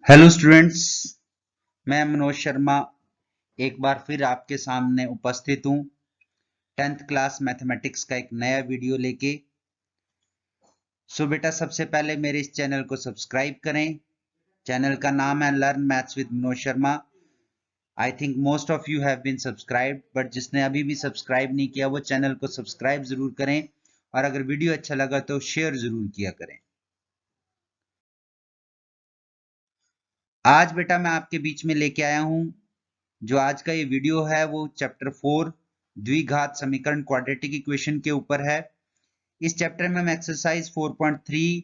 Hello students, मैं मनोज शर्मा एक बार फिर आपके सामने उपस्थित हूँ 10th क्लास मैथमेटिक्स का एक नया वीडियो लेके। सो बेटा, सबसे पहले मेरे इस चैनल को सब्सक्राइब करें। चैनल का नाम है learn maths with Manoj Sharma. I think most of you have been subscribed, but जिसने अभी भी सब्सक्राइब नहीं किया वो चैनल को सब्सक्राइब जरूर करें, और अगर वीडियो अच्छा लगा तो शेयर जरूर किया करें। आज बेटा मैं आपके बीच में लेके आया हूँ, जो आज का ये वीडियो है वो चैप्टर 4 द्विघात समीकरण क्वाड्रेटिक इक्वेशन के ऊपर है। इस चैप्टर में हम एक्सरसाइज 4.3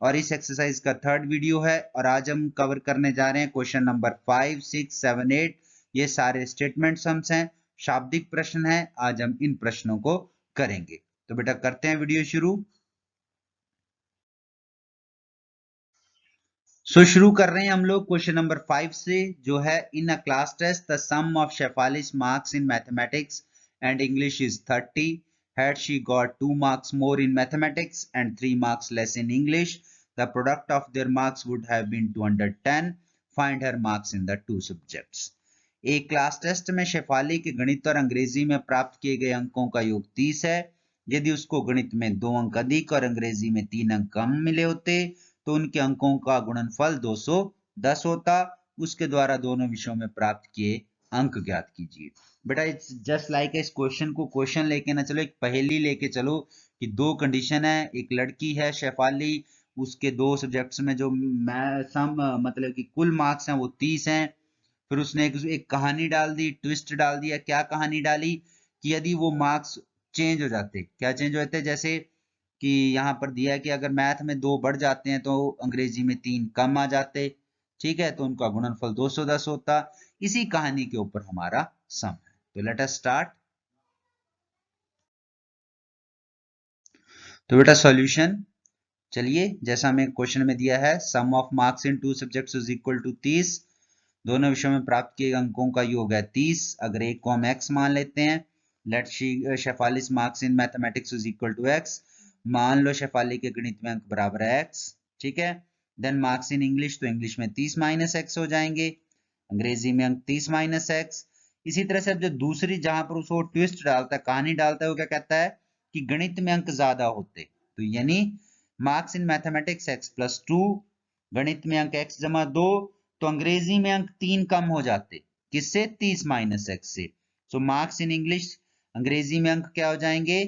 और इस एक्सरसाइज का थर्ड वीडियो है, और आज हम कवर करने जा रहे हैं क्वेश्चन नंबर 5, 6, 7, 8। ये सारे स्टेटमेंट सम्स हैं, शाब्दिक प्रश्न है। आज हम इन प्रश्नों को करेंगे। तो बेटा करते हैं वीडियो शुरू। शुरू कर रहे हैं हम लोग क्वेश्चन नंबर 5 से, जो है in a class test the sum of Shefali's marks in mathematics and English is 30। Had she got 2 marks more in mathematics and 3 marks less in English, the product of their marks would have been 210. Find her marks in the two subjects. एक class test में शेफाली के गणित और अंग्रेजी में प्राप्त किए गए अंकों का योग 30 है। यदि उसको गणित में 2 अंक अधिक और अंग्रेजी में 3 अंक कम मिले होते तो उनके अंकों का गुणनफल 210 होता। उसके द्वारा दोनों विषयों में प्राप्त किए अंक ज्ञात कीजिए। बेटा इट्स जस्ट लाइक इस क्वेश्चन को क्वेश्चन लेके ना चलो, एक पहेली लेके चलो कि दो कंडीशन है। एक लड़की है शेफाली, उसके दो सब्जेक्ट्स में जो सम मतलब कि कुल मार्क्स हैं वो 30 हैं। फिर उसने एक कहानी डाल दी, ट्विस्ट डाल दिया। क्या कहानी डाली कि यदि वो मार्क्स चेंज हो जाते, क्या चेंज हो जाते, जैसे कि यहाँ पर दिया है कि अगर मैथ में 2 बढ़ जाते हैं तो अंग्रेजी में 3 कम आ जाते। ठीक है, तो उनका गुणनफल 210 होता। इसी कहानी के ऊपर हमारा सम है। तो लेट अस स्टार्ट। तो बेटा सॉल्यूशन, चलिए जैसा हमें क्वेश्चन में दिया है, sum of marks in two subjects is equal to 30। दोनों विषयों में प्राप्त किए अंकों का योग है 30। अगर एक को हम x मान लेते हैं, let Shefali's marks in mathematics is equal to x। मान लो शेफाली के गणित में अंक बराबर है x। ठीक है, देन मार्क्स इन इंग्लिश, तो इंग्लिश में 30 माइनस x हो जाएंगे, अंग्रेजी में अंक 30 माइनस x। इसी तरह से अब जो दूसरी जहां पर उसको ट्विस्ट डालता है, कहानी डालता है, वो क्या कहता है कि गणित में अंक ज्यादा होते, तो यानी marks in mathematics x plus 2, गणित में अंक x जमा 2, तो अंग्रेजी में अंक 3 कम हो जाते, किससे, 30 माइनस x से। सो मार्क्स इन इंग्लिश, अंग्रेजी में अंक क्या हो जाएंगे,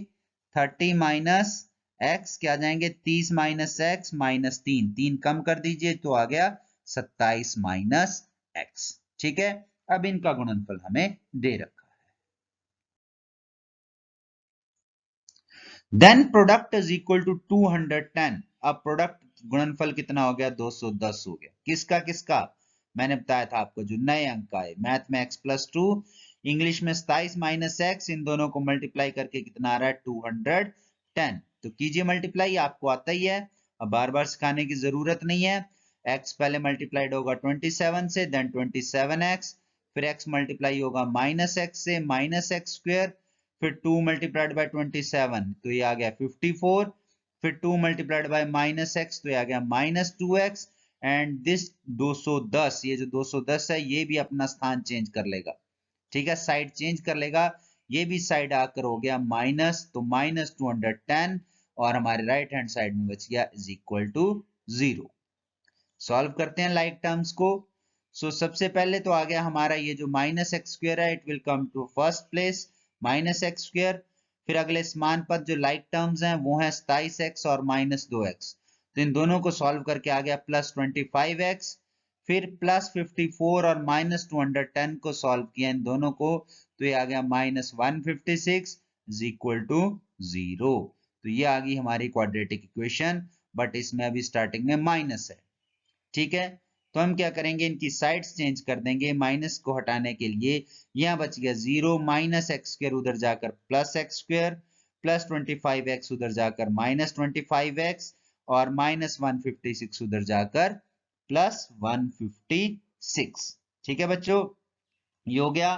30 माइनस x, क्या आ जाएंगे 30 माइनस x माइनस 3, 3 कम कर दीजिए तो आ गया 27 माइनस x। ठीक है, अब इनका गुणनफल हमें दे रखा है। Then product is equal to 210। अब प्रोडक्ट गुणनफल कितना हो गया, 210 हो गया। किसका किसका, मैंने बताया था आपको, जो नए अंक आए, मैथ में x प्लस 2, इंग्लिश में 27 माइनस x, इन दोनों को मल्टीप्लाई करके कितना आ रहा है, 210। तो कीजिए मल्टीप्लाई, आपको आता ही है, अब बार बार सिखाने की जरूरत नहीं है। x पहले मल्टीप्लाइड होगा 27 से, देन 27x, फिर x मल्टीप्लाई होगा माइनस x से, माइनस x स्क्वायर, फिर 2 मल्टीप्लाइड बाय 27 तो ये आ गया 54, फिर 2 मल्टीप्लाइड बाय माइनस x तो ये आ गया माइनस 2x, एंड दिस 210, ये जो 210 है ये भी अपना स्थान चेंज कर लेगा। ठीक है, साइड चेंज कर लेगा, ये भी साइड आकर हो गया माइनस, तो माइनस 210, और हमारे राइट हैंड साइड में बच गया इज इक्वल टू 0। सॉल्व करते हैं लाइक टर्म्स को। सबसे पहले तो आ गया हमारा ये जो माइनस एक्स स्क्र है, it will come to first place, minus x square. फिर अगले समान पद जो लाइक टर्म्स हैं वो है 27x और माइनस 2x, तो इन दोनों को सॉल्व करके आ गया प्लस 25x। फिर प्लस 54 और माइनस 210 को सॉल्व किया इन दोनों को, तो ये आ गया माइनस 156 इज इक्वल टू 0। तो ये आ गई हमारी क्वाड्रेटिक इक्वेशन, बट इसमें अभी स्टार्टिंग में माइनस है। ठीक है, तो हम क्या करेंगे, इनकी साइड्स चेंज कर देंगे। माइनस को हटाने के लिए यहां बच गया 0, माइनस एक्स स्क्र उधर जाकर plus x square, plus 25x उधर जाकर माइनस 25x, और माइनस 156 उधर जाकर प्लस 156। ठीक है बच्चों, ये हो गया।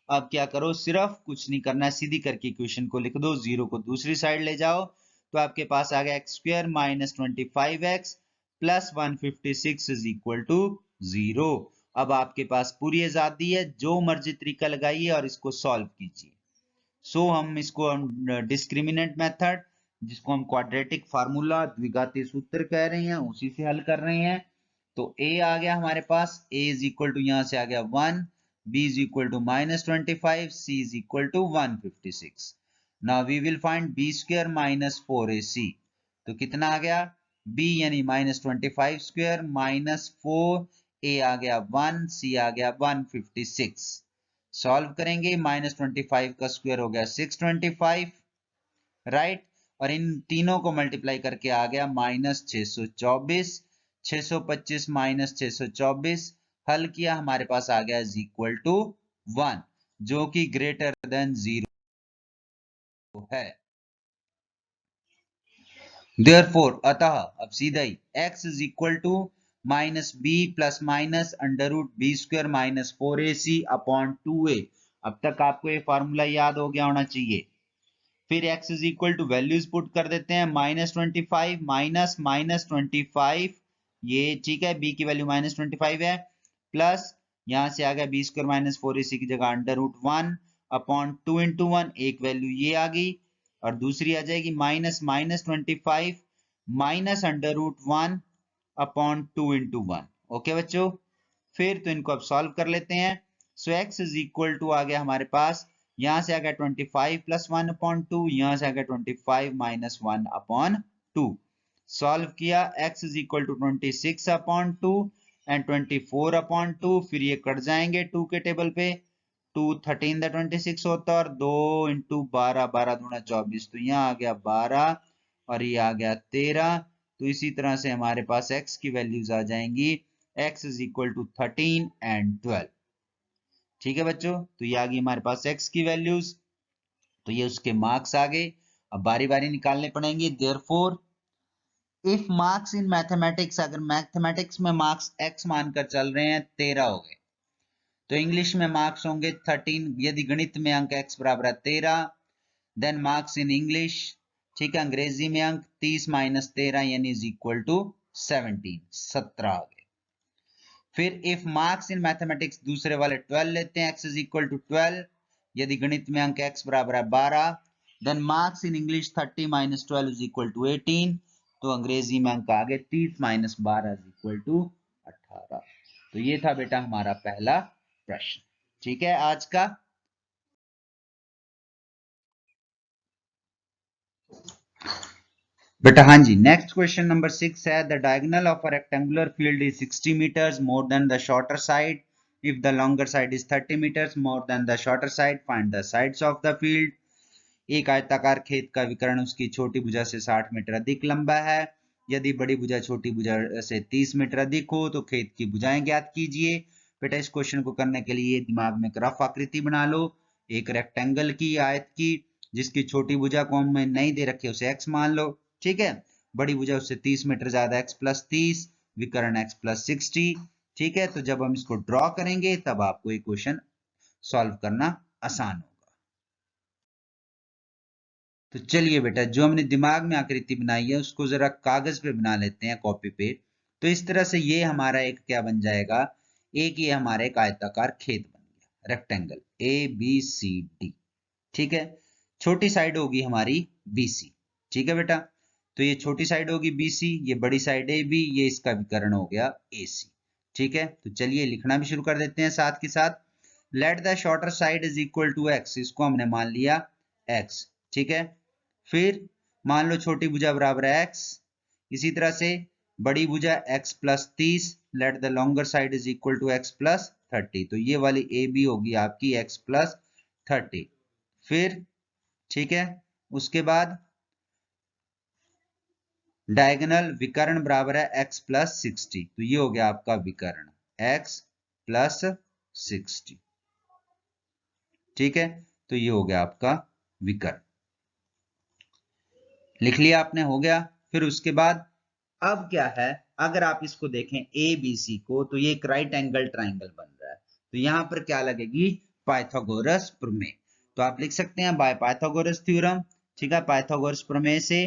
अब क्या करो, सिर्फ कुछ नहीं करना है, सीधी करके इक्वेशन को लिख दो, 0 को दूसरी साइड ले जाओ, तो आपके पास आ गया x square minus 25x plus 156 is equal to 0। अब आपके पास पूरी आजादी है, जो मर्जी तरीका लगाइए और इसको सॉल्व कीजिए। हम इसको डिस्क्रिमिनेंट मेथड, जिसको हम क्वाड्रेटिक फार्मूला द्विघातीय सूत्र कह रहे हैं, उसी से हल कर रहे हैं। तो a आ गया हमारे पास, a इज इक्वल टू यहां से आ गया 1, b is equal to -25, c is equal to 156। Now we will find b square minus 4ac। तो कितना आ गया, b यानी -25 स्क्वायर माइनस 4, a आ गया 1, c आ गया 156। सॉल्व करेंगे, -25 का स्क्वायर हो गया 625, राइट। और इन तीनों को मल्टीप्लाई करके आ गया -624, 625 माइनस 624, हल किया, हमारे पास आ गया इज इक्वल टू 1, जो कि ग्रेटर देन 0 है। देयरफॉर अतः, अब सीधा ही x is equal to minus b plus minus under root b square minus 4ac upon 2a। अब तक आपको ये फॉर्मूला याद हो गया होना चाहिए। फिर x is equal to values put कर देते हैं, -25 माइनस -25, ये ठीक है, b की वैल्यू -25 है, प्लस यहां से आ गया बी स्क्वायर माइनस 4ac की जगह अंडर रूट 1 अपॉन 2 इंटू 1, एक वैल्यू ये आ गई, और दूसरी आ जाएगी -25 minus under root 1 upon 2 into 1। Okay बच्चों, फिर तो इनको अब सॉल्व कर लेते हैं। So x is equal to आ गया हमारे पास, यहां से आ गया 25 प्लस 1 अपॉन 2, यहां से आ गया 25 माइनस 1 अपॉन 2। सॉल्व किया, x is equal to 26 upon 2 and 24 upon 2, फिर ये कट जाएंगे 2 के टेबल पे, 2 13 द 26 होता है, और 2 इंटू 12, 12 दूना 24, तो यहाँ आ गया 12 और ये आ गया 13। तो इसी तरह से हमारे पास x की वैल्यूज आ जाएंगी, x is equal to 13 and 12। ठीक है बच्चों, तो ये आ गई हमारे पास x की वैल्यूज, तो ये उसके मार्क्स आ गए। अब बारी बारी निकालने पड़ेंगे। Therefore if marks in mathematics, अगर मैथमेटिक्स में मार्क्स x मानकर चल रहे हैं 13 हो गए, तो इंग्लिश में मार्क्स होंगे 13। यदि गणित में अंक x बराबर है 13, देन मार्क्स इन इंग्लिश, ठीक है, अंग्रेजी में अंक 30 माइनस 13 यानी इज इक्वल टू 17, 17 आ गए। फिर इफ मार्क्स इन मैथमेटिक्स दूसरे वाले 12 लेते हैं, x इज इक्वल टू 12, यदि गणित में अंक x बराबर है 12, then marks in English 30 minus 12 is equal to 18, तो अंग्रेजी में अंक आ गए 30 माइनस 12 इज इक्वल टू 18। तो ये था बेटा हमारा पहला प्रश्न, ठीक है आज का। बेटा हाँ जी, नेक्स्ट क्वेश्चन नंबर 6 है, the diagonal of a rectangular field is 60 metres more than the shorter side, if the longer side is 30 metres more than the shorter side, find the sides of the field. एक आयताकार खेत का विकर्ण उसकी छोटी भुजा से 60 मीटर अधिक लंबा है, यदि बड़ी भुजा छोटी भुजा से 30 मीटर अधिक हो तो खेत की भुजाएं ज्ञात कीजिए। बेटा इस क्वेश्चन को करने के लिए दिमाग में एक रफ आकृति बना लो, एक रेक्टेंगल की, आयत की, जिसकी छोटी भुजा को हमें नहीं दे रखे, उसे x मान लो, ठीक है, बड़ी भुजा उससे 30 मीटर ज्यादा, x प्लस 30, विकर्ण x प्लस 60, ठीक है। तो जब हम इसको ड्रॉ करेंगे तब आपको ये क्वेश्चन सॉल्व करना आसान होगा। तो चलिए बेटा, जो हमने दिमाग में आकृति बनाई है उसको जरा कागज पे बना लेते हैं, कॉपी पे। तो इस तरह से ये हमारा एक क्या बन जाएगा, एक ये हमारा एक आयताकार खेत बन गया, रेक्टेंगल ABCD, ठीक है। छोटी साइड होगी हमारी BC, ठीक है बेटा। तो ये छोटी साइड होगी BC, ये बड़ी साइड AB, ये इसका विकर्ण हो गया AC, ठीक है। तो चलिए लिखना भी शुरू कर देते हैं साथ के साथ। Let the shorter side is equal to x, इसको हमने मान लिया x, ठीक है। फिर मान लो छोटी भुजा बराबर है x, इसी तरह से बड़ी भुजा x plus 30, let the longer side is equal to x plus 30, तो ये वाली AB होगी आपकी x प्लस 30। फिर ठीक है, उसके बाद डायगोनल विकर्ण बराबर है x प्लस 60, तो ये हो गया आपका विकर्ण x प्लस 60, ठीक है। तो ये हो गया आपका विकर्ण, लिख लिया आपने, हो गया। फिर उसके बाद अब क्या है, अगर आप इसको देखें ABC को, तो ये एक राइट एंगल ट्राइंगल बन रहा है, तो यहां पर क्या लगेगी, पाइथागोरस प्रमेय। तो आप लिख सकते हैं बाय पाइथागोरस थ्योरम, ठीक है। पाइथागोरस प्रमेय से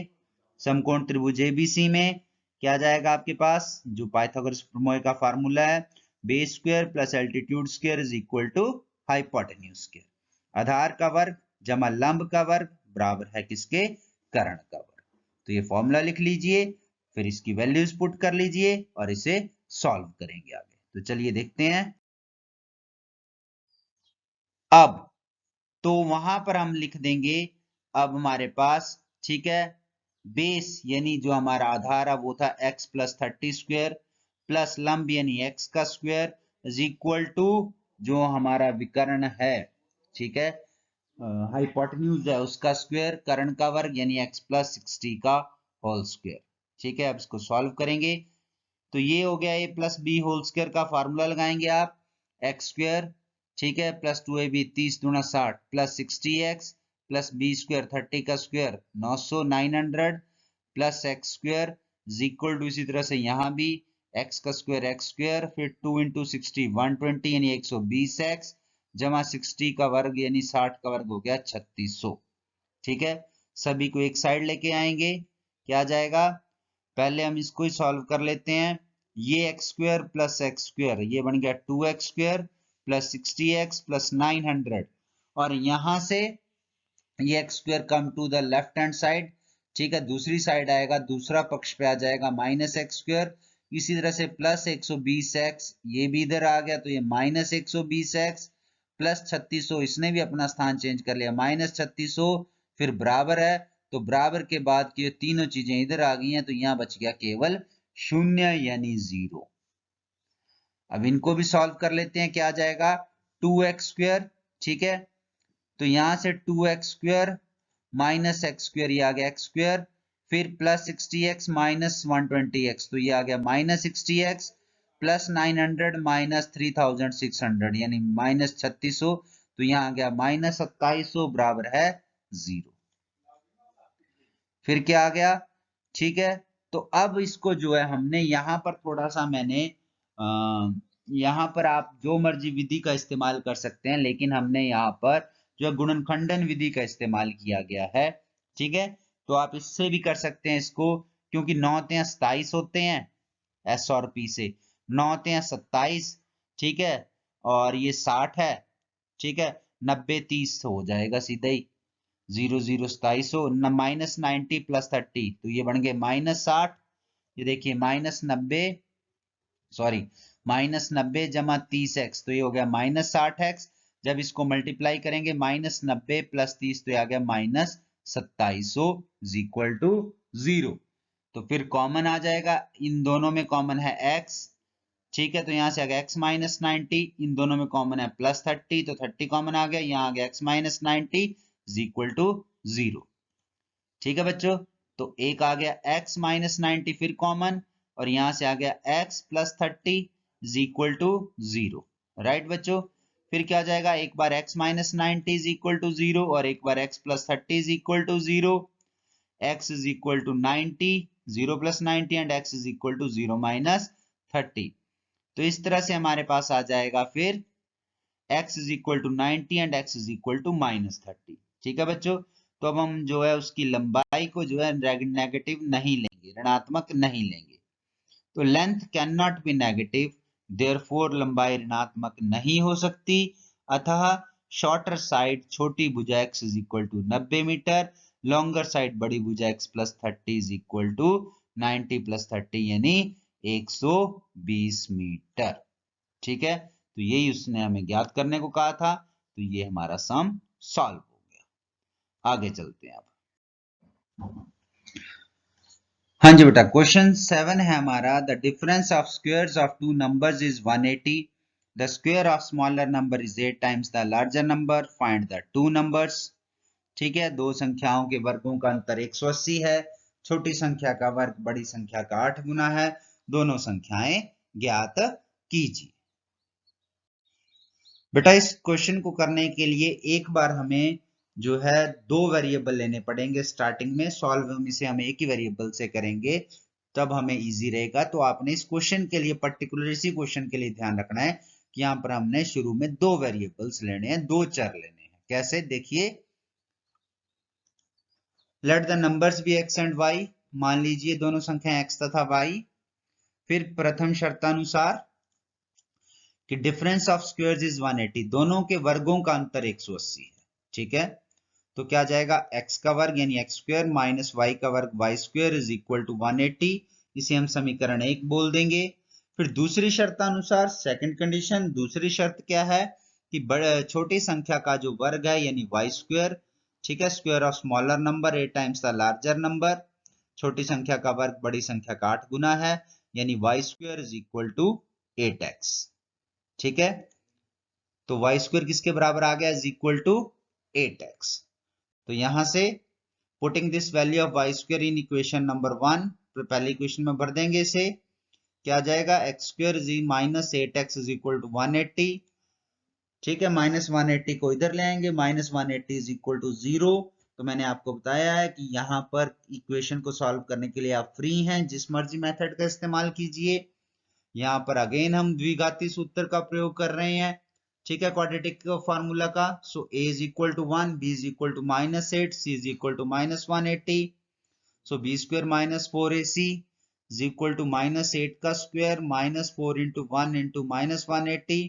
समकोण त्रिभुज ABC में क्या जाएगा आपके पास, जो पाइथागोरस प्रमेय का फार्मूला है, base square plus altitude square is equal to hypotenuse square. आधार का वर्ग जमा लंब का वर्ग बराबर है किसके? कर्ण का वर्ग। तो ये फॉर्मूला लिख लीजिए, फिर इसकी वैल्यूज पुट कर लीजिए और इसे सॉल्व करेंगे आगे। तो चलिए देखते हैं। अब तो वहां पर हम लिख देंगे, अब हमारे पास ठीक है बेस यानी जो हमारा आधार है वो था x प्लस 30 स्क्वायर प्लस लंब यानी x का स्क्वायर इज इक्वल टू जो हमारा विकर्ण है, ठीक है हाइपोटेन्यूज है उसका स्क्वायर, कर्ण का वर्ग यानी x प्लस 60 का होल स्क्वायर। ठीक है, अब इसको सॉल्व करेंगे तो ये हो गया a plus b whole square का फार्मूला लगाएंगे आप, एक्स स्क्वायर ठीक है प्लस 2ab 30 दूना 60 plus 60x plus B square 30 का square 900 900 plus x square is equal to इसी तरह से यहाँ भी x का स्क्वायर एक्स स्क्वायर फिर 2 इंटू 60 120 यानी 120x जमा 60 का वर्ग यानी 60 का वर्ग हो गया 3600। ठीक है, सभी को एक साइड लेके आएंगे, क्या आ जाएगा? पहले हम इसको ही सॉल्व कर लेते हैं। ये x square plus x square ये बन गया 2x square plus 60x plus 900 और यहां से ये x square come to the left hand side, ठीक है दूसरी साइड आएगा, दूसरा पक्ष पे आ जाएगा माइनस एक्स स्क्वायर, इसी तरह से प्लस 120x ये भी इधर आ गया तो ये माइनस 120x प्लस 3600 इसने भी अपना स्थान चेंज कर लिया माइनस 3600 फिर बराबर है, तो बराबर के बाद की तीनों चीजें इधर आ गई हैं तो यहां बच गया केवल शून्य यानी 0। अब इनको भी सॉल्व कर लेते हैं, क्या आ जाएगा 2x स्क्वायर, ठीक है तो यहां से 2x square minus x square ये आ गया एक्स स्क्वायर फिर प्लस 60x माइनस 120x तो ये आ गया माइनस 60x प्लस 900 माइनस 3600 यानी माइनस 3600 तो यहां आ गया माइनस 2700 बराबर है 0। फिर क्या आ गया, ठीक है तो अब इसको जो है हमने यहां पर थोड़ा सा मैंने यहां पर आप जो मर्जी विधि का इस्तेमाल कर सकते हैं लेकिन हमने यहाँ पर जो गुणनखंडन विधि का इस्तेमाल किया गया है, ठीक है तो आप इससे भी कर सकते हैं इसको, क्योंकि 9 तिया 27 होते हैं एस और पी से 9 तिया 27, ठीक है और ये 60 है, ठीक है 90 30 हो जाएगा सीधा ही 0 0 2700 माइनस 90 प्लस 30 तो ये बन गए माइनस 60, ये देखिए माइनस 90 सॉरी माइनस 90 जमा 30x तो ये हो गया माइनस 60x, जब इसको मल्टीप्लाई करेंगे माइनस 90 प्लस 30 तो ये आ गया माइनस 2700 इज इक्वल टू 0। तो फिर कॉमन आ जाएगा, इन दोनों में कॉमन है x, ठीक है तो यहां से आ गया x माइनस 90, इन दोनों में कॉमन है प्लस 30 तो 30 कॉमन आ गया, यहाँ आ गया x minus 90 is equal to 0। ठीक है बच्चों, तो एक आ गया x माइनस 90 फिर कॉमन और यहां से आ गया x plus 30 is equal to 0। Right बच्चों, फिर क्या आ जाएगा, एक बार x minus 90 is equal to 0 और एक बार x plus 30 is equal to 0, x is equal to 90 0 plus 90 and x is equal to 0 minus 30। तो इस तरह से हमारे पास आ जाएगा फिर x is equal to 90 and x is equal to minus 30। ठीक है बच्चों, तो अब हम जो है उसकी लंबाई को जो है नेगेटिव नहीं लेंगे, ऋणात्मक नहीं लेंगे, तो length can not be negative therefore लंबाई ऋणात्मक नहीं हो सकती, अतः शॉर्टर साइड छोटी भुजा x is equal to 90 metre, longer side बड़ी भुजा x plus 30 is equal to 90 plus 30 यानी 120 मीटर। ठीक है, तो यही उसने हमें ज्ञात करने को कहा था, तो ये हमारा सम सॉल्व हो गया। आगे चलते हैं अब। हाँ जी बेटा, क्वेश्चन 7 है हमारा, the difference of squares of two numbers is 180, the square of smaller number is 8 times the larger number, find the two numbers. ठीक है, दो संख्याओं के वर्गों का अंतर 180 है, छोटी संख्या का वर्ग बड़ी संख्या का 8 गुना है, दोनों संख्याएं ज्ञात कीजिए। बेटा इस क्वेश्चन को करने के लिए एक बार हमें जो है दो वेरिएबल लेने पड़ेंगे स्टार्टिंग में, सॉल्व हम इसे हम एक ही वेरिएबल से करेंगे तब हमें इजी रहेगा। तो आपने इस क्वेश्चन के लिए पर्टिकुलर इसी क्वेश्चन के लिए ध्यान रखना है कि यहाँ पर हमने शुरू में दो वेरिएबल्स लेने हैं, दो चर लेने हैं। कैसे, देखिए let the numbers be x and y, मान लीजिए दोनों संख्या x तथा y। फिर प्रथम शर्तानुसार कि डिफरेंस ऑफ स्क्वायर्स इज 180, दोनों के वर्गों का अंतर 180 है। ठीक है, तो क्या जाएगा, x का वर्ग यानी x स्क्वायर माइनस y का वर्ग y square is equal to 180। इसे हम समीकरण 1 बोल देंगे। फिर दूसरी शर्त अनुसार, सेकंड कंडीशन, दूसरी शर्त क्या है कि बड़े छोटी संख्या का जो वर्ग है यानी y स्क्वायर, ठीक है, square of smaller number 8 times the larger number, छोटी संख्या का वर्ग बड़ी संख्या का 8 गुना है, यानी y square is equal to 8x। ठीक है, तो y स्क्वायर किसके बराबर आ गया, इज इक्वल टू 8x। तो यहां से putting this value of y square in equation number 1, पहले इक्वेशन में भर देंगे इसे, क्या जाएगा, x square minus 8x is equal to 180। ठीक है, माइनस 180 को इधर ले आएंगे, माइनस 180 इज इक्वल टू 0। तो मैंने आपको बताया है कि यहाँ पर इक्वेशन को सॉल्व करने के लिए आप फ्री हैं, जिस मर्जी मेथड का इस्तेमाल कीजिए। यहाँ पर अगेन हम द्विघाती सूत्र का प्रयोग कर रहे हैं, ठीक है, क्वाड्रेटिक फार्मूला का। So a is equal to 1, b is equal to minus 8, c is equal to minus 180। So b square minus 4ac is equal to minus 8 का square minus 4 into 1 into minus 180।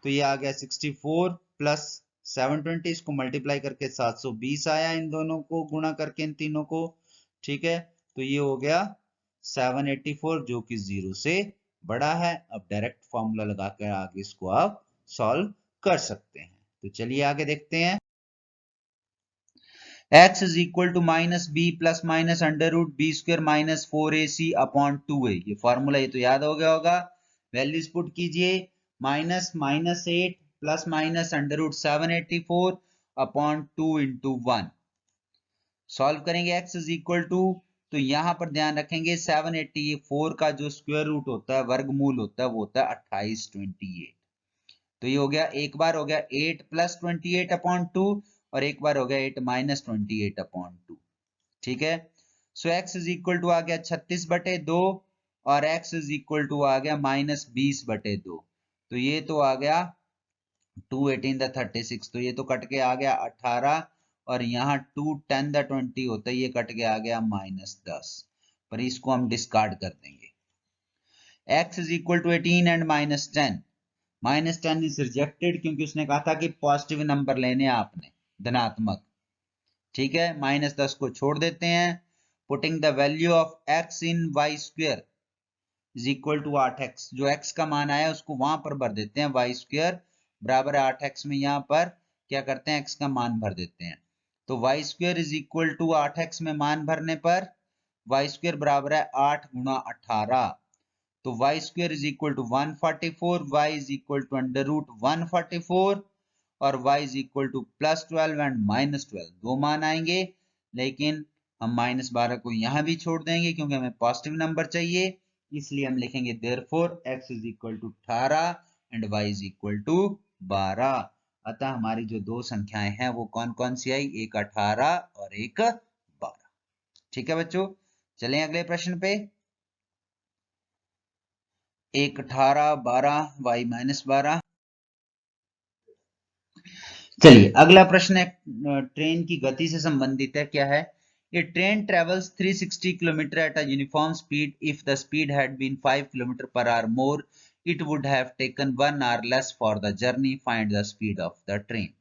तो ये आ गया 64 plus 720, इसको multiply करके 720 आया, इन दोनों को गुणा करके इन तीनों को। ठीक है, तो ये हो गया 784 जो कि 0 से बड़ा है। अब डायरेक्ट फॉर्मूला लगाकर आगे इसको आप सॉल्व कर सकते हैं। तो चलिए आगे देखते हैं। x is equal to minus b plus minus under root b square minus 4ac upon 2a, ये फॉर्मूला ये तो याद हो गया होगा। वैल्यूज पुट कीजिए, minus minus 8 plus minus under root 784 upon 2 into 1। Solve करेंगे x इज इक्वल टू, तो यहां पर ध्यान रखेंगे 784 का जो स्क्वायर रूट होता है, वर्गमूल होता है, वो होता है 2828। तो ये हो गया, एक बार हो गया 8 प्लस 28 अपॉन 2 और एक बार हो गया 8 माइनस 28 अपॉन 2। ठीक है, सो x इज इक्वल टू आ गया 36/2 और x इज इक्वल टू आ गया माइनस 20/2। तो ये तो आ गया 2 18 36, तो ये तो कट के आ गया 18 और यहाँ 2 10 20 होता है, ये कट के आ गया माइनस 10, पर इसको हम डिस्कार्ड कर देंगे। x is equal to 18 and minus 10, minus 10 is rejected क्योंकि उसने कहा था कि पॉजिटिव नंबर लेने आपने, धनात्मक। ठीक है, माइनस 10 को छोड़ देते हैं। Putting the value of x in y square is equal to 8x, जो x का मान आया उसको वहां पर भर देते हैं, y स्क्वायर बराबर 8x में यहाँ पर क्या करते हैं, x का मान भर देते हैं। तो y square is equal to 8x में मान भरने पर y स्क्वायर बराबर है 8 गुणा 18, तो y square is equal to 144, y is equal to under root 144 और y is equal to plus 12 and minus 12, दो मान आएंगे, लेकिन हम माइनस 12 को यहां भी छोड़ देंगे क्योंकि हमें पॉजिटिव नंबर चाहिए, इसलिए हम लिखेंगे therefore x is equal to 18 and y is equal to 12। अतः हमारी जो दो संख्याएं हैं वो कौन कौन सी आई, एक 18 और एक 12। ठीक है बच्चों, चलें अगले प्रश्न पे। एक 18 12 y माइनस 12। चलिए अगला प्रश्न है, ट्रेन की गति से संबंधित है। क्या है, a train travels 360 kilometre at a uniform speed, if the speed had been 5 kilometre per hour more it would have taken 1 hour less for the journey, find the speed of the train.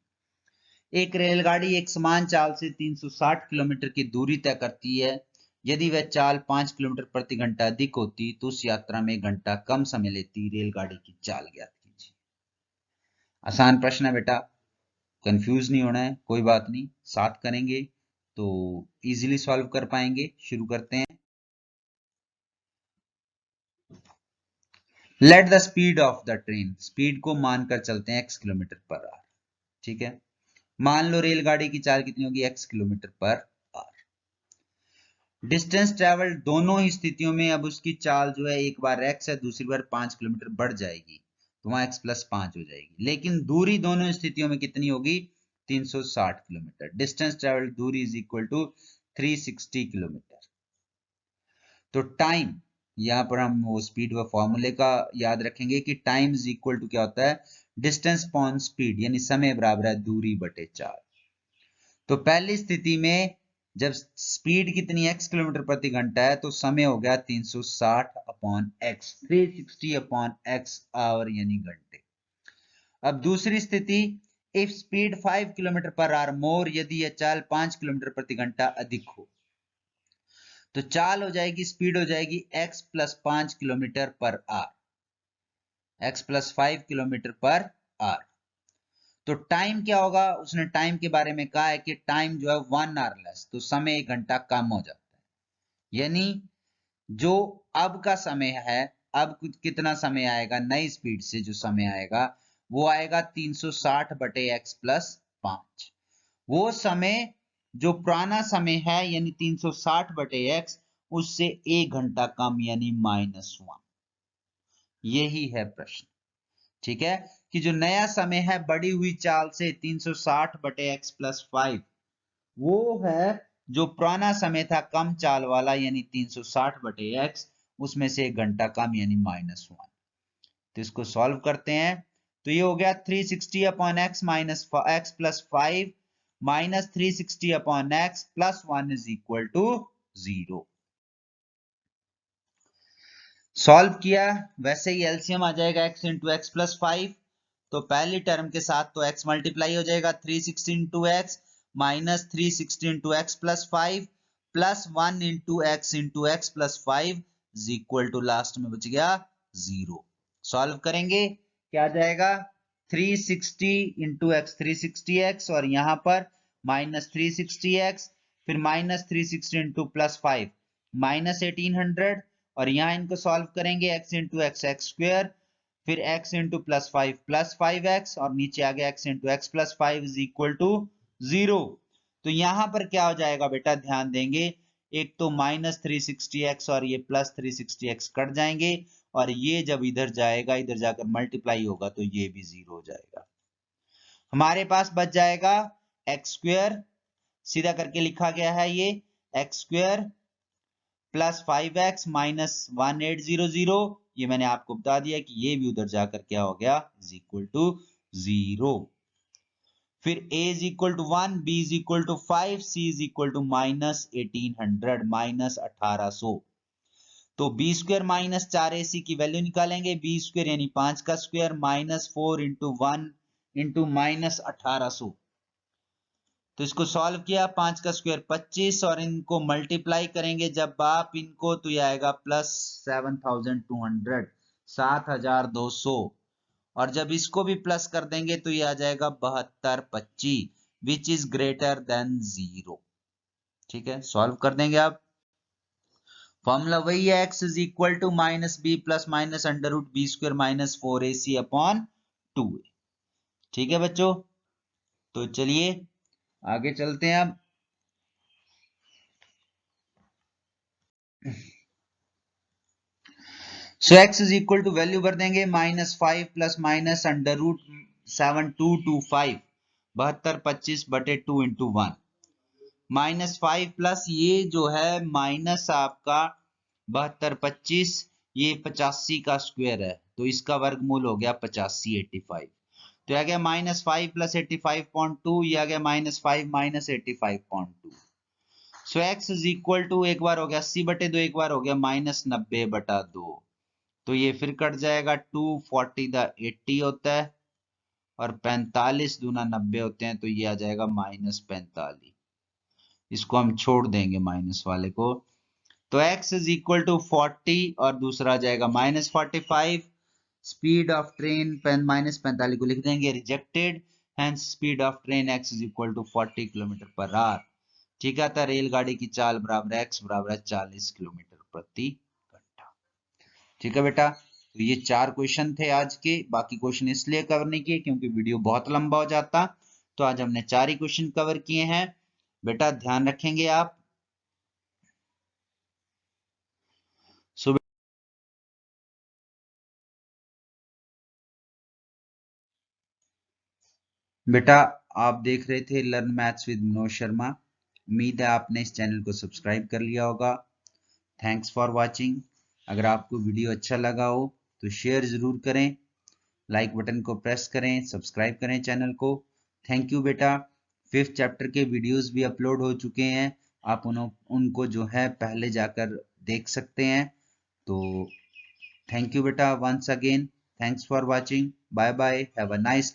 एक रेलगाड़ी एक समान चाल से 360 kilometre की दूरी तय करती है, यदि वह चाल 5 किलोमीटर प्रति घंटा अधिक होती तो उस यात्रा में घंटा कम समय लेती, रेलगाड़ी की चाल ज्ञात कीजिए। आसान प्रश्न है बेटा, कंफ्यूज नहीं होना है, कोई बात नहीं, साथ करेंगे तो इजीली सॉल्व कर पाएंगे। शुरू करते हैं। Let the speed of the train, speed को मानकर चलते हैं x किलोमीटर पर आवर। ठीक है, मान लो रेलगाड़ी की चाल कितनी होगी, x kilometre per our. Distance travel, दोनों ही स्थितियों में अब उसकी चाल जो है, एक बार x है, दूसरी बार 5 किलोमीटर बढ़ जाएगी, तो वहां x प्लस 5 हो जाएगी, लेकिन दूरी दोनों स्थितियों में कितनी होगी, 360 किलोमीटर। डिस्टेंस ट्रेवल, दूरी इज इक्वल टू 360 किलोमीटर। तो टाइम, यहां पर हम वो स्पीड व फॉर्मूले का याद रखेंगे कि टाइम इज इक्वल टू क्या होता है, डिस्टेंस अपॉन स्पीड, यानी समय बराबर है दूरी बटे 4। तो पहली स्थिति में जब स्पीड कितनी x किलोमीटर प्रति घंटा है, तो समय हो गया 360 upon x, 360 upon x hour यानी घंटे। अब दूसरी स्थिति, if speed 5 kilometre per hour more, यदि यह चाल 5 किलोमीटर प्रति घंटा अधिक हो, तो चाल हो जाएगी, स्पीड हो जाएगी x plus 5 kilometre per our, x plus 5 kilometre per our. तो टाइम क्या होगा, उसने टाइम के बारे में कहा है कि टाइम जो है 1 आवर लेस, तो समय 1 घंटा कम हो जाता है। यानी जो अब का समय है, अब कितना समय आएगा नई स्पीड से, जो समय आएगा वो आएगा 360 बटे x प्लस 5। वो समय जो पुराना समय है यानी 360 बटे x, उससे 1 घंटा कम यानी -1। यही है प्रश्न। ठीक है, कि जो नया समय है बढ़ी हुई चाल से 360 बटे x प्लस 5, वो है जो पुराना समय था कम चाल वाला यानी 360 बटे x, उसमें से 1 घंटा कम यानी -1। तो इसको सॉल्व करते हैं, तो ये हो गया 360 upon x minus x plus 5 minus 360 upon x plus 1 is equal to 0। Solve किया, वैसे ही एलसीएम आ जाएगा x इंटू एक्स प्लस 5, तो पहली टर्म के साथ तो x मल्टीप्लाई हो जाएगा 360 into x minus 360 into x plus 5 plus 1 into x plus 5 is equal to last में बच गया 0। सॉल्व करेंगे, क्या जाएगा 360 इंटू एक्स 360x, और यहां पर माइनस 360x, फिर माइनस 360 इंटू प्लस 5 माइनस 1800, और यहां इनको सॉल्व करेंगे x into x x square, फिर x into plus 5 plus 5x, और नीचे आ गया x into x plus 5 is equal to 0। तो यहां पर क्या हो जाएगा बेटा, ध्यान देंगे, एक तो माइनस 360x और ये प्लस 360x कट जाएंगे, और ये जब इधर जाएगा, इधर जाकर मल्टीप्लाई होगा, तो ये भी 0 हो जाएगा। हमारे पास बच जाएगा एक्स स्क्वेयर, सीधा करके लिखा गया है ये x square plus 5x minus 1800, ये मैंने आपको बता दिया कि ये भी उधर जाकर क्या हो गया, इज इक्वल टू 0। फिर a is equal to 1, b is equal to 5, c is equal to minus 1800 minus 1800। तो बी स्क्वायर माइनस 4ac की वैल्यू निकालेंगे, बी स्क्वायर यानी 5 का square minus 4 into 1 into minus 1800। तो इसको सॉल्व किया, 5 का स्क्वायर 25, और इनको मल्टीप्लाई करेंगे जब आप इनको, तो ये आएगा प्लस 7200, 7200, और जब इसको भी प्लस कर देंगे तो ये आ जाएगा 7225, विच इज ग्रेटर देन 0। ठीक है, सॉल्व कर देंगे आप, फॉर्मूला वही है, x is equal to minus b plus minus under root b square minus 4ac upon 2a। ठीक है बच्चों, तो चलिए आगे चलते हैं अब। So x is equal to value भर देंगे, -5 प्लस माइनस अंडर रूट 7225, 7225 बटे 2 इंटू 1, -5 प्लस ये जो है माइनस आपका 7225, ये 85 का स्क्वायर है, तो इसका वर्गमूल हो गया 85, 85। तो आ गया -5 प्लस 85.2, ये आ गया -5 minus 85.2। So x is equal to, एक बार हो गया 80 बटे 2, एक बार हो गया -90 बटा 2, तो ये फिर कट जाएगा, 240 द 80 होता है, और 45 दूना 90 होते हैं, तो ये आ जाएगा -45। इसको हम छोड़ देंगे माइनस वाले को, तो x इज इक्वल टू 40, और दूसरा आ जाएगा -45। स्पीड ऑफ ट्रेन -45 को लिख देंगे rejected, hence speed of train x is equal to 40 kilometre per hour. ठीक है, था रेलगाड़ी की चाल बराबर x बराबर है 40 किलोमीटर प्रति घंटा। ठीक है बेटा, तो ये 4 क्वेश्चन थे आज के, बाकी क्वेश्चन इसलिए कवर नहीं किए क्योंकि वीडियो बहुत लंबा हो जाता, तो आज हमने 4 ही क्वेश्चन कवर किए हैं। बेटा ध्यान रखेंगे आप। सो बेटा आप देख रहे थे learn maths with Manoj Sharma, उम्मीद है आपने इस चैनल को सब्सक्राइब कर लिया होगा। Thanks for watching. अगर आपको वीडियो अच्छा लगा हो तो शेयर ज़रूर करें, लाइक बटन को प्रेस करें, सब्सक्राइब करें चैनल को। थैंक यू बेटा। 5th चैप्टर के वीडियोस भी अपलोड हो चुके हैं, आप उनको जो है पहले जाकर देख सकते हैं। तो थैंक यू बेटा once again. Thanks for watching, bye bye, have a nice